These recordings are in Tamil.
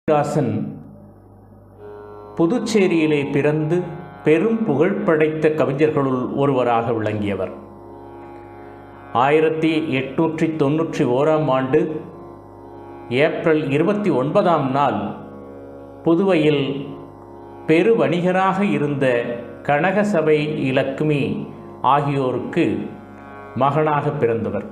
தாசன் புதுச்சேரியிலே பிறந்து பெரும் புகழ் படைத்த கவிஞர்களுள் ஒருவராக விளங்கியவர். 1891 ஏப்ரல் 29 புதுவையில் பெரு வணிகராக இருந்த கனகசபை இலக்குமி ஆகியோருக்கு மகனாக பிறந்தவர்.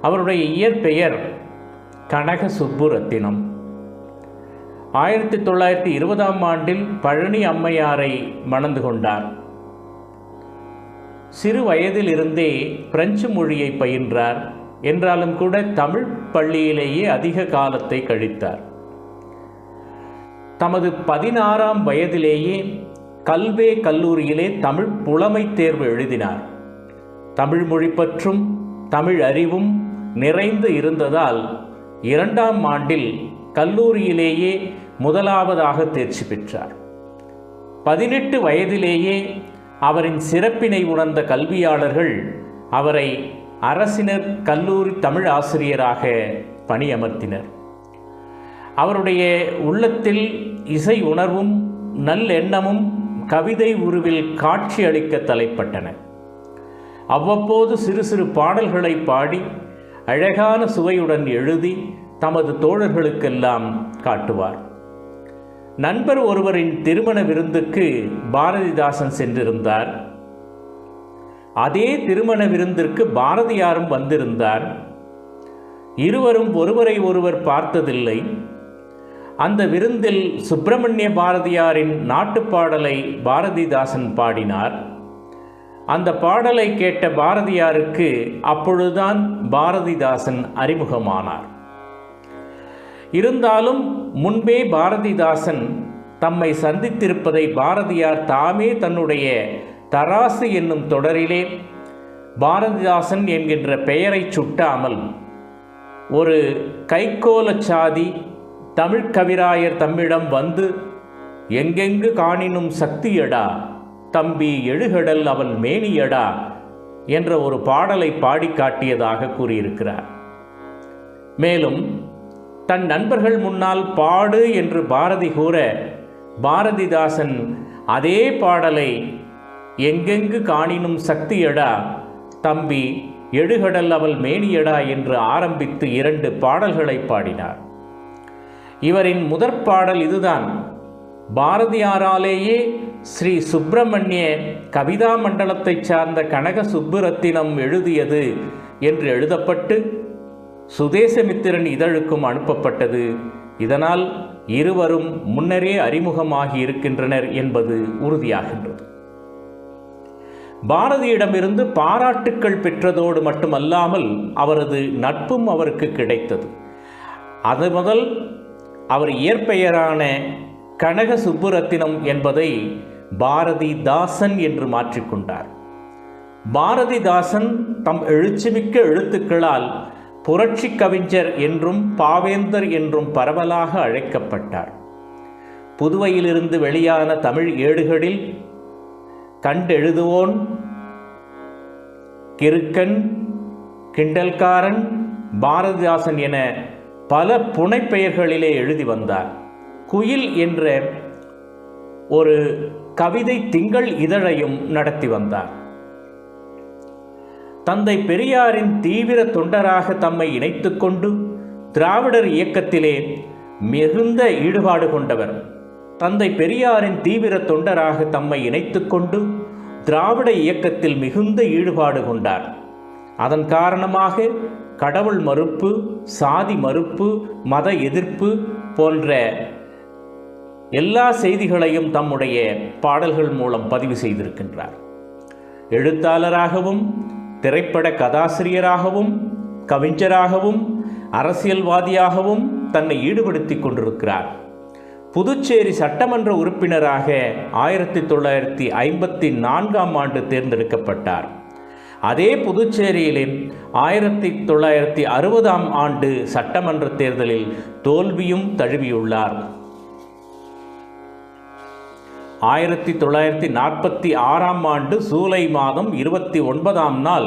அவருடைய இயற்பெயர் கனக சுப்புரத்தினம். 1920 பழனி அம்மையாரை மணந்து கொண்டார். சிறு வயதிலிருந்தே பிரெஞ்சு மொழியை பயின்றார். என்றாலும் கூட தமிழ் பள்ளியிலேயே அதிக காலத்தை கழித்தார். தமது 16ஆம் வயதிலேயே கல்வே கல்லூரியிலே தமிழ் புலமை தேர்வு எழுதினார். தமிழ் மொழி பற்றும் தமிழ் அறிவும் நிறைந்து இருந்ததால் 2ஆம் ஆண்டில் கல்லூரியிலேயே முதலாவதாக தேர்ச்சி பெற்றார். 18 வயதிலேயே அவரின் சிறப்பினை உணர்ந்த கல்வியாளர்கள் அவரை அரசினர் கல்லூரி தமிழ் ஆசிரியராக பணியமர்த்தினர். அவருடைய உள்ளத்தில் இசை உணர்வும் நல்லெண்ணமும் கவிதை உருவில் காட்சி அளிக்க தலைப்பட்டன. அவ்வப்போது சிறு சிறு பாடல்களை பாடி அழகான சுவையுடன் எழுதி தமது தோழர்களுக்கெல்லாம் காட்டுவார். நண்பர் ஒருவரின் திருமண விருந்துக்கு பாரதிதாசன் சென்றிருந்தார். அதே திருமண விருந்திற்கு பாரதியாரும் வந்திருந்தார். இருவரும் ஒருவரை ஒருவர் பார்த்ததில்லை. அந்த விருந்தில் சுப்பிரமணிய பாரதியாரின் நாட்டுப்பாடலை பாரதிதாசன் பாடினார். அந்த பாடலை கேட்ட பாரதியாருக்கு அப்பொழுதுதான் பாரதிதாசன் அறிமுகமானார். இருந்தாலும் முன்பே பாரதிதாசன் தம்மை சந்தித்திருப்பதை பாரதியார் தாமே தன்னுடைய தராசு என்னும் தொடரிலே பாரதிதாசன் என்கின்ற பெயரை சுட்டாமல் ஒரு கைக்கோலச்சாதி தமிழ் கவிராயர் தம்மிடம் வந்து எங்கெங்கு காணினும் சக்தியடா தம்பி எழுகடல் அவள் மேனியடா என்ற ஒரு பாடலை பாடி காட்டியதாக கூறியிருக்கிறார். மேலும் தன் நண்பர்கள் முன்னால் பாடு என்று பாரதி கூற பாரதிதாசன் அதே பாடலை எங்கெங்கு காணினும் சக்தியடா தம்பி எழுகடல் அவள் மேனியடா என்று ஆரம்பித்து 2 பாடல்களை பாடினார். இவரின் முதற் பாடல் இதுதான். பாரதியாராலேயே ஸ்ரீ சுப்பிரமணிய கவிதா மண்டலத்தை சார்ந்த கனக சுப்புரத்தினம் எழுதியது என்று எழுதப்பட்டு சுதேசமித்திரன் இதழுக்கும் அனுப்பப்பட்டது. இதனால் இருவரும் முன்னரே அறிமுகமாகி இருக்கின்றனர் என்பது உறுதியாகின்றது. பாரதியிடமிருந்து பாராட்டுக்கள் பெற்றதோடு மட்டுமல்லாமல் அவரது நட்பும் அவருக்கு கிடைத்தது. அது முதல் அவர் இயற்பெயரான கனக சுப்புரத்தினம் என்பதை பாரதிதாசன் என்று மாற்றிக்கொண்டார். பாரதிதாசன் தம் எழுச்சிமிக்க எழுத்துக்களால் புரட்சி கவிஞர் என்றும் பாவேந்தர் என்றும் பரவலாக அழைக்கப்பட்டார். புதுவையிலிருந்து வெளியான தமிழ் ஏடுகளில் கண்டெழுதுவோன், கிறுக்கன், கிண்டல்காரன், பாரதிதாசன் என பல புனைப்பெயர்களிலே எழுதி வந்தார். குயில் என்ற ஒரு கவிதை திங்கள் இதழையும் நடத்தி வந்தார். தந்தை பெரியாரின் தீவிர தொண்டராக தம்மை இணைத்து கொண்டு திராவிடர் இயக்கத்திலே மிகுந்த ஈடுபாடு கொண்டவர். தந்தை பெரியாரின் தீவிர தொண்டராக தம்மை இணைத்து கொண்டு திராவிட இயக்கத்தில் மிகுந்த ஈடுபாடு கொண்டார். அதன் காரணமாக கடவுள் மறுப்பு, சாதி மறுப்பு, மத எதிர்ப்பு போன்ற எல்லா செய்திகளையும் தம்முடைய பாடல்கள் மூலம் பதிவு செய்திருக்கின்றார். எழுத்தாளராகவும் திரைப்பட கதாசிரியராகவும் கவிஞராகவும் அரசியல்வாதியாகவும் தன்னை ஈடுபடுத்தி கொண்டிருக்கிறார். புதுச்சேரி சட்டமன்ற உறுப்பினராக 1954 தேர்ந்தெடுக்கப்பட்டார். அதே புதுச்சேரியிலே 1960 சட்டமன்ற தேர்தலில் தோல்வியும் தழுவியுள்ளார். 1946 ஜூலை மாதம் 29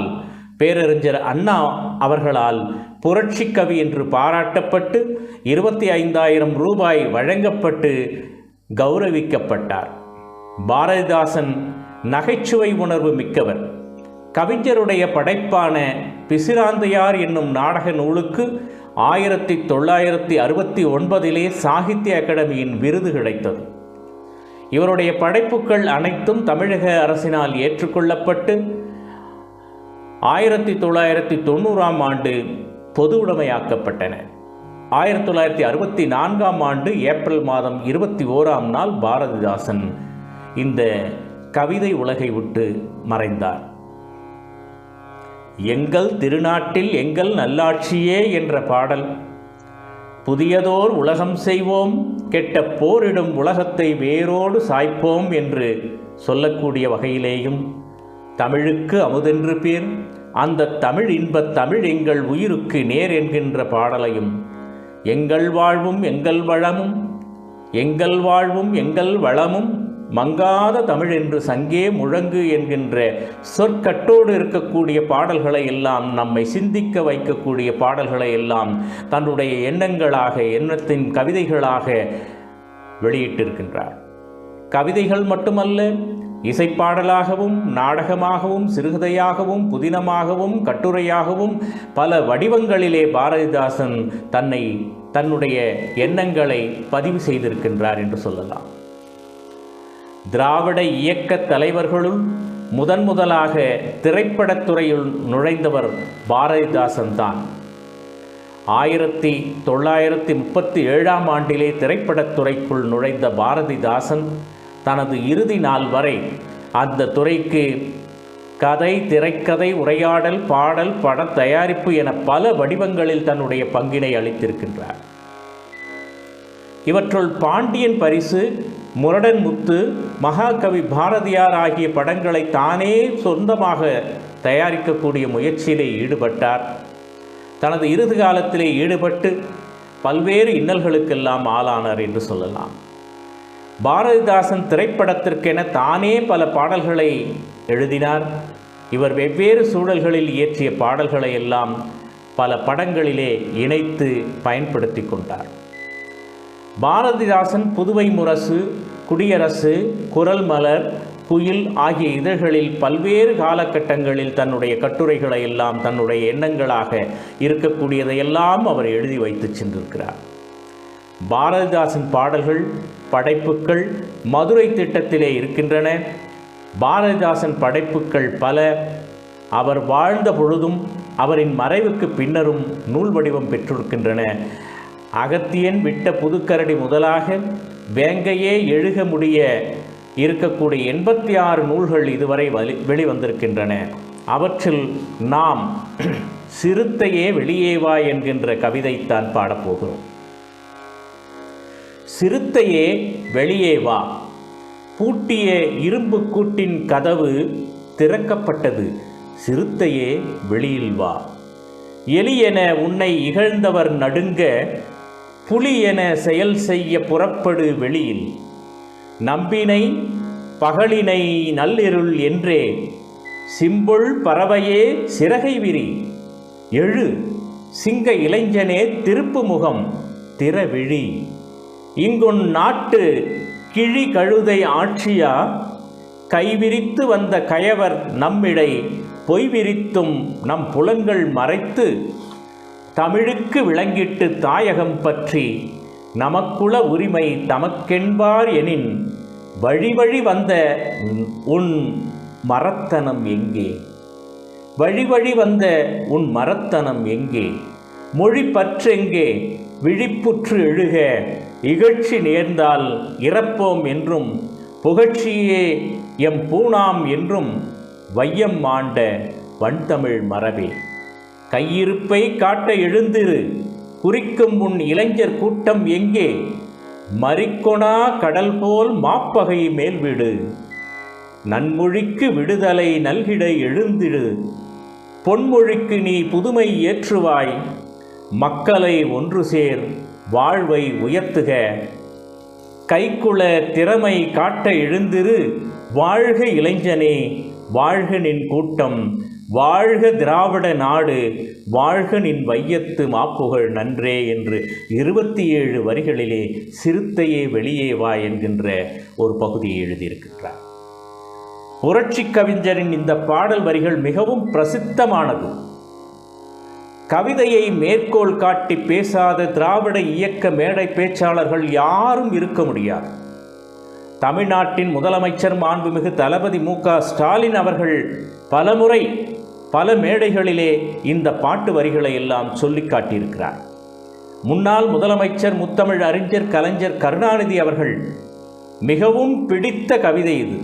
பேரறிஞர் அண்ணா அவர்களால் புரட்சி கவி என்று பாராட்டப்பட்டு 25,000 ரூபாய் வழங்கப்பட்டு கௌரவிக்கப்பட்டார். பாரதிதாசன் நகைச்சுவை உணர்வு மிக்கவர். கவிஞருடைய படைப்பான பிசிராந்தையார் என்னும் நாடக நூலுக்கு 1969 சாகித்ய அகாடமியின் விருது கிடைத்தது. இவருடைய படைப்புகள் அனைத்தும் தமிழக அரசினால் ஏற்றுக்கொள்ளப்பட்டு 1990 ஆண்டு பொது உடைமையாக்கப்பட்டன. 1964 ஆண்டு ஏப்ரல் மாதம் 21 பாரதிதாசன் இந்த கவிதை உலகை விட்டு மறைந்தார். எங்கள் திருநாட்டில் எங்கள் நல்லாட்சியே என்ற பாடல், புதியதோர் உலகம் செய்வோம், கெட்ட போரிடும் உலகத்தை வேரோடு சாய்ப்போம் என்று சொல்லக்கூடிய வகையிலேயும், தமிழுக்கு அமுதென்று பேர், அந்த தமிழ் இன்பத் தமிழ் எங்கள் உயிருக்கு நேர் என்கின்ற பாடலையும், எங்கள் வாழ்வும் எங்கள் வளமும், எங்கள் வாழ்வும் எங்கள் வளமும் மங்காத தமிழ் என்று சங்கே முழங்கு என்கின்ற சொற்கட்டோடு இருக்கக்கூடிய பாடல்களை எல்லாம், நம்மை சிந்திக்க வைக்கக்கூடிய பாடல்களை எல்லாம் தன்னுடைய எண்ணங்களாக, எண்ணத்தின் கவிதைகளாக வெளியிட்டிருக்கின்றார். கவிதைகள் மட்டுமல்ல, இசைப்பாடலாகவும், நாடகமாகவும், சிறுகதையாகவும், புதினமாகவும், கட்டுரையாகவும் பல வடிவங்களிலே பாரதிதாசன் தன்னுடைய எண்ணங்களை பதிவு செய்திருக்கின்றார் என்று சொல்லலாம். திராவிட இயக்க தலைவர்களுள் முதலாக திரைப்படத்துறையில் நுழைந்தவர் பாரதிதாசன் தான். 1937 ஆண்டிலே திரைப்படத்துறைக்குள் நுழைந்த பாரதிதாசன் தனது இறுதி நாள் வரை அந்த துறைக்கு கதை, திரைக்கதை, உரையாடல், பாடல், பட தயாரிப்பு என பல வடிவங்களில் தன்னுடைய பங்கினை அளித்திருக்கின்றார். இவற்றுள் பாண்டியன் பரிசு, முரடன் முத்து, மகாகவி பாரதியார் ஆகிய படங்களை தானே சொந்தமாக தயாரிக்கக்கூடிய முயற்சியிலே ஈடுபட்டார். தனது இறுதி காலத்திலே ஈடுபட்டு பல்வேறு இன்னல்களுக்கெல்லாம் ஆளானார் என்று சொல்லலாம். பாரதிதாசன் திரைப்படத்திற்கென தானே பல பாடல்களை எழுதினார். இவர் வெவ்வேறு சூழல்களில் இயற்றிய பாடல்களை எல்லாம் பல படங்களிலே இணைத்து பயன்படுத்தி கொண்டார். பாரதிதாசன் புதுவை முரசு, குடியரசு, குரல் மலர், குயில் ஆகிய இதழ்களில் பல்வேறு காலகட்டங்களில் தன்னுடைய கட்டுரைகளை எல்லாம், தன்னுடைய எண்ணங்களாக இருக்கக்கூடியதையெல்லாம் அவர் எழுதி வைத்து சென்றிருக்கிறார். பாரதிதாசன் பாடல்கள், படைப்புகள் மதுரை திட்டத்திலே இருக்கின்றன. பாரதிதாசன் படைப்புகள் பல அவர் வாழ்ந்த பொழுதும் அவரின் மறைவுக்கு பின்னரும் நூல் வடிவம் பெற்றிருக்கின்றன. அகத்தியன் விட்ட புதுக்கரடி முதலாக வேங்கையே எழுக முடிய இருக்கக்கூடிய 86 நூல்கள் இதுவரை வெளிவந்திருக்கின்றன. அவற்றில் நாம் சிறுத்தையே வெளியே வா என்கின்ற கவிதைத்தான் பாடப்போகிறோம். சிறுத்தையே வெளியே வா, பூட்டிய இரும்பு கூட்டின் கதவு திறக்கப்பட்டது, சிறுத்தையே வெளியில் வா. எலியென உன்னை இகழ்ந்தவர் நடுங்க, புலி என செயல் செய்ய புறப்படு வெளியில். நம்பினை பகலினை நள்ளிருள் என்றே, சிம்புள் பறவையே சிறகை விரி. எழு சிங்க இளைஞனே திருப்பு முகம் திறவிழி. இங்குன் நாட்டு கிழி கழுதை ஆட்சியா, கைவிரித்து வந்த கயவர் நம்மிடை பொய்விரித்தும் நம் புலங்கள் மறைத்து, தமிழுக்கு விளங்கிட்டு தாயகம் பற்றி நமக்குள உரிமை தமக்கென்பார் எனின், வழி வழி வந்த உன் மரத்தனம் எங்கே? வழி வழி வந்த உன் மரத்தனம் எங்கே? மொழி பற்றெங்கே? விழிப்புற்று எழுக, இகழ்ச்சி நேர்ந்தால் இறப்போம் என்றும், புகழ்ச்சியே எம் பூணாம் என்றும், வையம் ஆண்ட வண்தமிழ் மரபே. கையிருப்பை காட்ட எழுந்திரு, குறிக்கும் உன் இளைஞர் கூட்டம் எங்கே? மறிக்கொணா கடல் போல் மாப்பகை மேல்விடு, நன்மொழிக்கு விடுதலை நல்கிட எழுந்திடு. பொன்மொழிக்கு நீ புதுமை ஏற்றுவாய், மக்களை ஒன்று சேர் வாழ்வை உயர்த்துக. கைக்குள திறமை காட்ட எழுந்திரு, வாழ்க இளைஞனே வாழ்க நின் கூட்டம், வாழ்க திராவிட நாடு, வாழ்க நின் வையத்து மாப்புகழ் நன்றே என்று 27 வரிகளிலே சிறுத்தையே வெளியே வா என்கின்ற ஒரு பகுதியை எழுதியிருக்கின்றார். புரட்சி கவிஞரின் இந்த பாடல் வரிகள் மிகவும் பிரசித்தமானது. கவிதையை மேற்கோள் காட்டி பேசாத திராவிட இயக்க மேடை பேச்சாளர்கள் யாரும் இருக்க முடியாது. தமிழ்நாட்டின் முதலமைச்சர் மாண்புமிகு தளபதி மு.க. ஸ்டாலின் அவர்கள் பலமுறை பல மேடைகளிலே இந்த பாட்டு வரிகளை எல்லாம் சொல்லி காட்டியிருக்கிறார். முன்னாள் முதலமைச்சர் முத்தமிழ் அறிஞர் கலைஞர் கருணாநிதி அவர்கள் மிகவும் பிடித்த கவிதை இது.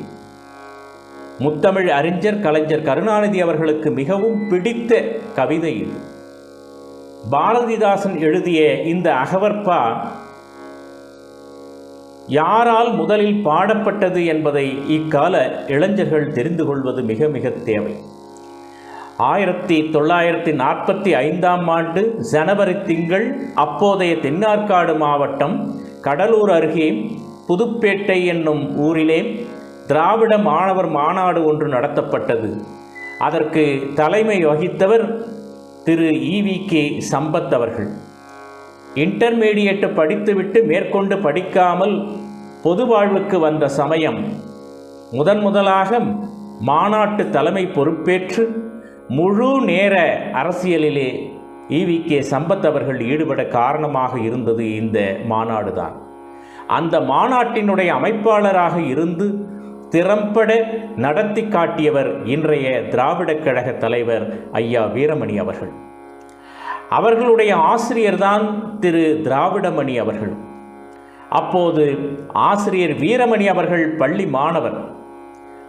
முத்தமிழ் அறிஞர் கலைஞர் கருணாநிதி அவர்களுக்கு மிகவும் பிடித்த கவிதை இது. பாரதிதாசன் எழுதிய இந்த அகவற்பா யாரால் முதலில் பாடப்பட்டது என்பதை இக்கால இளைஞர்கள் தெரிந்து கொள்வது மிக மிக தேவை. 1945ஆம் ஆண்டு ஜனவரி திங்கள் அப்போதைய தென்னார்காடு மாவட்டம் கடலூர் அருகே புதுப்பேட்டை என்னும் ஊரிலே திராவிட மாணவர் மாநாடு ஒன்று நடத்தப்பட்டது. அதற்கு தலைமை வகித்தவர் திரு ஈ.வி.கே. சம்பத் அவர்கள். இன்டர்மீடியேட் படித்துவிட்டு மேற்கொண்டு படிக்காமல் பொது வாழ்வுக்கு வந்த சமயம் முதலாக மாநாட்டு தலைமை பொறுப்பேற்று முழு நேர அரசியலிலே ஈ.வி.கே. சம்பத் அவர்கள் ஈடுபட காரணமாக இருந்தது இந்த மாநாடு தான். அந்த மாநாட்டினுடைய அமைப்பாளராக இருந்து திறம்பட நடத்தி காட்டியவர் இன்றைய திராவிடக் கழக தலைவர் ஐயா வீரமணி அவர்கள். அவர்களுடைய ஆசிரியர்தான் திரு திராவிடமணி அவர்கள். அப்போது ஆசிரியர் வீரமணி அவர்கள் பள்ளி மாணவர்.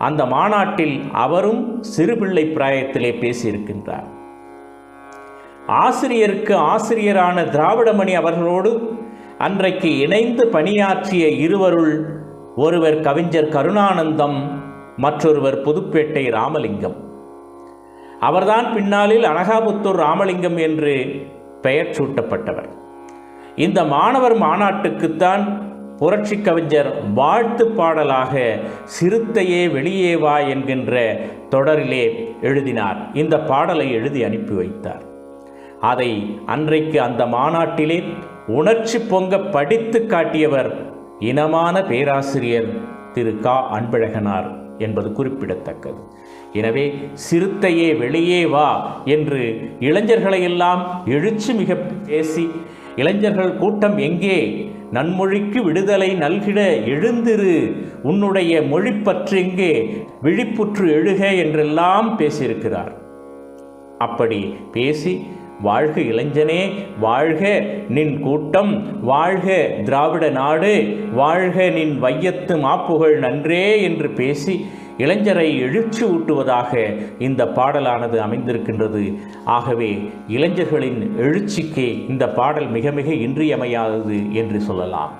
அந்த மாநாட்டில் அவரும் சிறுபிள்ளை பிராயத்திலே பேசியிருக்கின்றார். ஆசிரியருக்கு ஆசிரியரான திராவிடமணி அவர்களோடு அன்றைக்கு இணைந்து பணியாற்றிய இருவருள் ஒருவர் கவிஞர் கருணானந்தம், மற்றொருவர் புதுப்பேட்டை ராமலிங்கம். அவர்தான் பின்னாளில் அனகாபுத்தூர் ராமலிங்கம் என்று பெயர் சூட்டப்பட்டவர். இந்த மாணவர் மாநாட்டுக்குத்தான் புரட்சி கவிஞர் வாழ்த்து பாடலாக சிறுத்தையே வெளியே வா என்கின்ற தொடரிலே எழுதினார். இந்த பாடலை எழுதி அனுப்பி வைத்தார். அதை அன்றைக்கு அந்த மாநாட்டிலே உணர்ச்சி பொங்க படித்து காட்டியவர் இனமான பேராசிரியர் திரு க. அன்பழகனார் என்பது குறிப்பிடத்தக்கது. எனவே சிறுத்தையே வெளியே வா என்று இளைஞர்களையெல்லாம் எழுச்சி மிக பேசி, இளைஞர்கள் கூட்டம் எங்கே, நன்மொழிக்கு விடுதலை நல்கிட எழுந்திரு, உன்னுடைய மொழிப்பற்று எங்கே, விழிப்புற்று எழுக என்றெல்லாம் பேசியிருக்கிறார். அப்படி பேசி வாழ்க இளைஞனே, வாழ்க நின் கூட்டம், வாழ்க திராவிட நாடு, வாழ்க நின் வையத்து மாப்புகழ் நன்றே என்று பேசி இளைஞரை எழுச்சி ஊட்டுவதாக இந்த பாடலானது அமைந்திருக்கின்றது. ஆகவே இளைஞர்களின் எழுச்சிக்கு இந்த பாடல் மிக மிக இன்றியமையாதது என்று சொல்லலாம்.